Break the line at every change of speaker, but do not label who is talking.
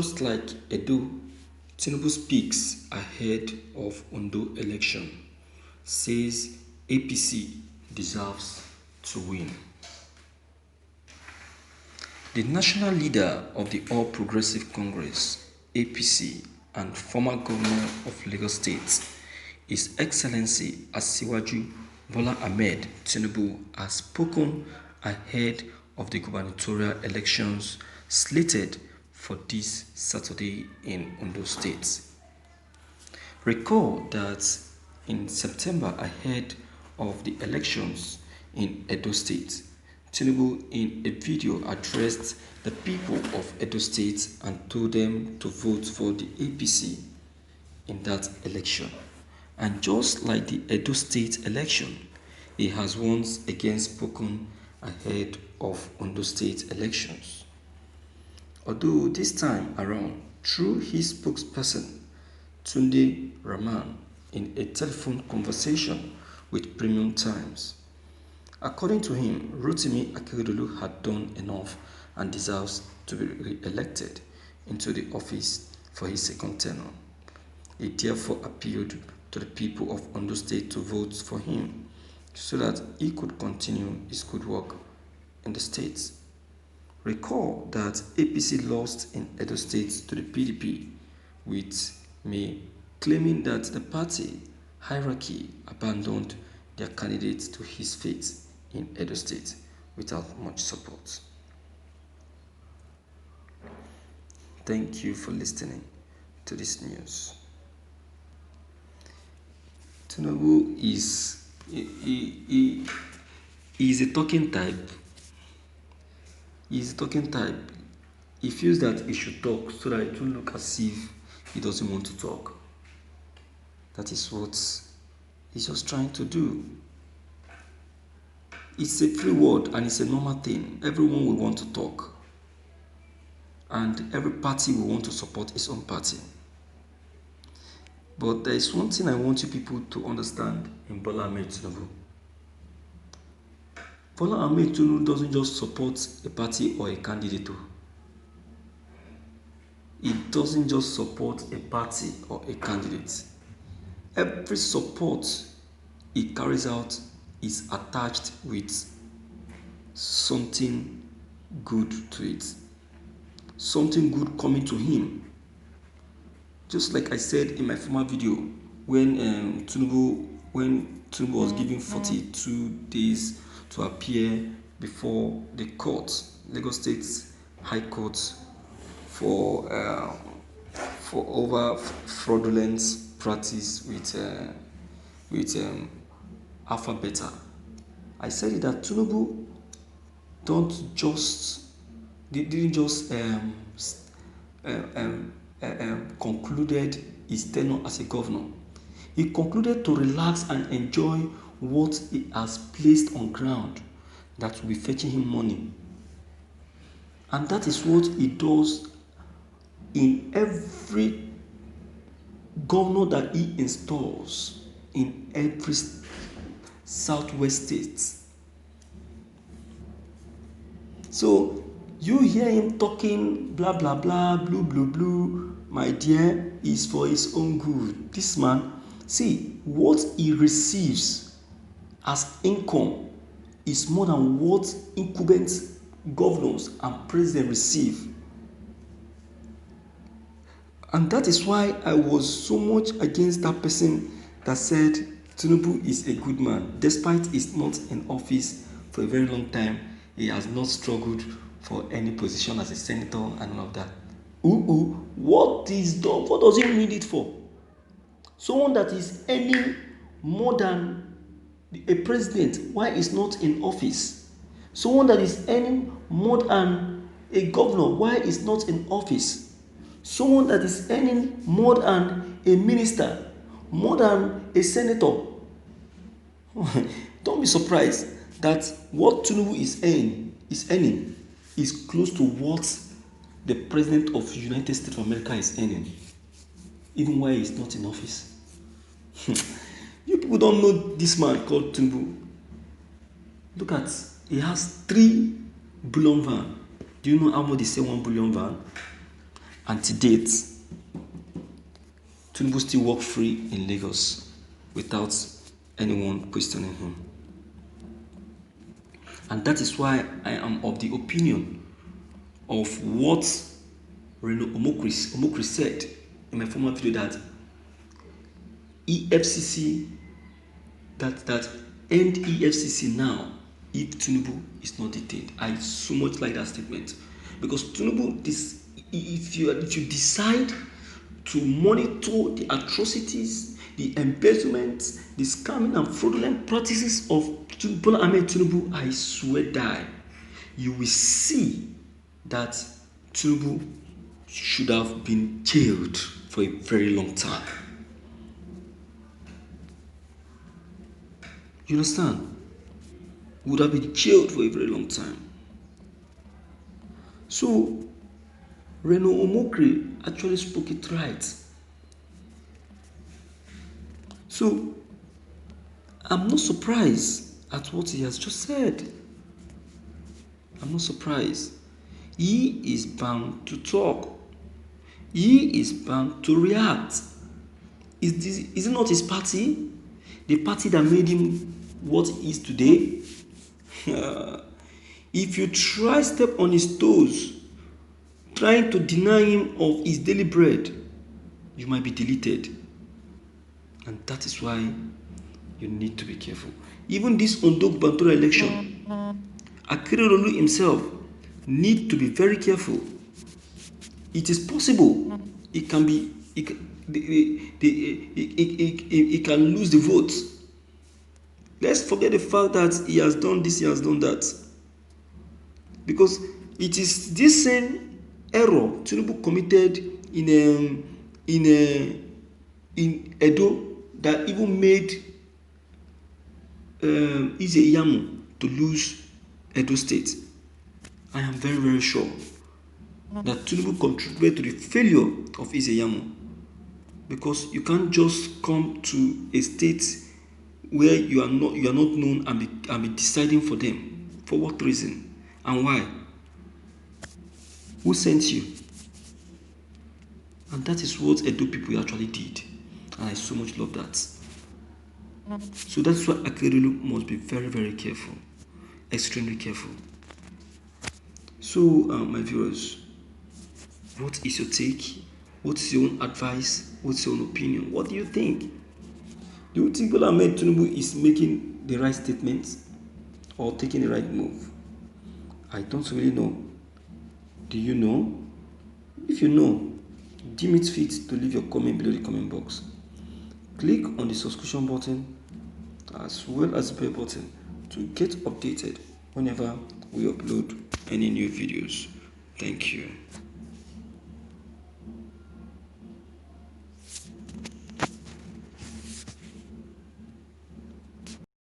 Just like Edo, Tinubu speaks ahead of Ondo election, says APC deserves to win. The national leader of the All Progressive Congress, APC, and former governor of Lagos State, His Excellency Asiwaju Bola Ahmed Tinubu, has spoken ahead of the gubernatorial elections slated for this Saturday in Ondo State. Recall that in September, ahead of the elections in Edo State, Tinubu in a video addressed the people of Edo State and told them to vote for the APC in that election. And just like the Edo State election, he has once again spoken ahead of Ondo State elections. Although this time around, through his spokesperson, Tunde Rahman, in a telephone conversation with Premium Times. According to him, Rotimi Akeredolu had done enough and deserves to be re-elected into the office for his second tenure. He therefore appealed to the people of Ondo State to vote for him so that he could continue his good work in the state. Recall that APC lost in Edo State to the PDP, with May claiming that the party hierarchy abandoned their candidate to his fate in Edo State without much support. Thank you for listening to this news. Tinubu is a talking type. He's a talking type. He feels that he should talk so that it won't look as if he doesn't want to talk. That is what he's just trying to do. It's a free word and it's a normal thing. Everyone will want to talk. And every party will want to support its own party. But there is one thing I want you people to understand in Bola Ahmed Tinubu. Bola Ahmed Tinubu doesn't just support a party or a candidate. He doesn't just support a party or a candidate. Every support he carries out is attached with something good to it. Something good coming to him. Just like I said in my former video, when Tinubu was given 42 days to appear before the court, Lagos State High Court, for over fraudulent practice with Alpha Beta. I said that Tinubu didn't just concluded his tenure as a governor. He concluded to relax and enjoy what he has placed on ground that will be fetching him money. And that is what he does in every governor that he installs in every southwest state. So you hear him talking blah blah blah, blue blue blue, my dear, is for his own good. This man, see, what he receives as income is more than what incumbent governors and presidents receive. And that is why I was so much against that person that said Tinubu is a good man. Despite he's not in office for a very long time, he has not struggled for any position as a senator and all of that. What does he need it for? Someone that is earning more than a president, why is not in office? Someone that is earning more than a governor, why is not in office? Someone that is earning more than a minister, more than a senator. Don't be surprised that what Tinubu is earning is close to what the president of the United States of America is earning, even while he's not in office. You people don't know this man called Tinubu. Look at, he has 3 billion van. Do you know how much they say 1 billion van? And to date, Tinubu still walk free in Lagos without anyone questioning him. And that is why I am of the opinion of what Reno Omokri said in my former video, that EFCC, that end EFCC now if Tinubu is not detained. I so much like that statement, because Tinubu, if you decide to monitor the atrocities, the embezzlement, the scamming and fraudulent practices of Bola Ahmed Tinubu, I swear die, you will see that Tinubu should have been jailed for a very long time. You understand? Would have been jailed for a very long time. So, Reno Omokri actually spoke it right. So, I'm not surprised at what he has just said. I'm not surprised. He is bound to talk. He is bound to react. Is it not his party? The party that made him what he is today? If you try step on his toes, trying to deny him of his daily bread, you might be deleted. And that is why you need to be careful. Even this Ondo Bantora election, Akeredolu himself need to be very careful. It is possible it can be it can lose the votes. Let's forget the fact that he has done this, he has done that, because it is this same error Tinubu committed in Edo that even made Eze Iyamu to lose Edo State. I am very, very sure that Tinubu contributed to the failure of Eze Iyamu, because you can't just come to a state where you are not known and be deciding for them. For what reason and why? Who sent you? And that is what Edo people actually did, and I so much love that. So that's why Akeredolu must be very, very careful, extremely careful. So my viewers, what is your take? What's your own advice? What's your own opinion? What do you think? Do you think Bola Ahmed Tinubu is making the right statements or taking the right move? I don't really know. Do you know? If you know, deem it fit to leave your comment below the comment box. Click on the subscription button as well as the bell button to get updated whenever we upload any new videos. Thank you.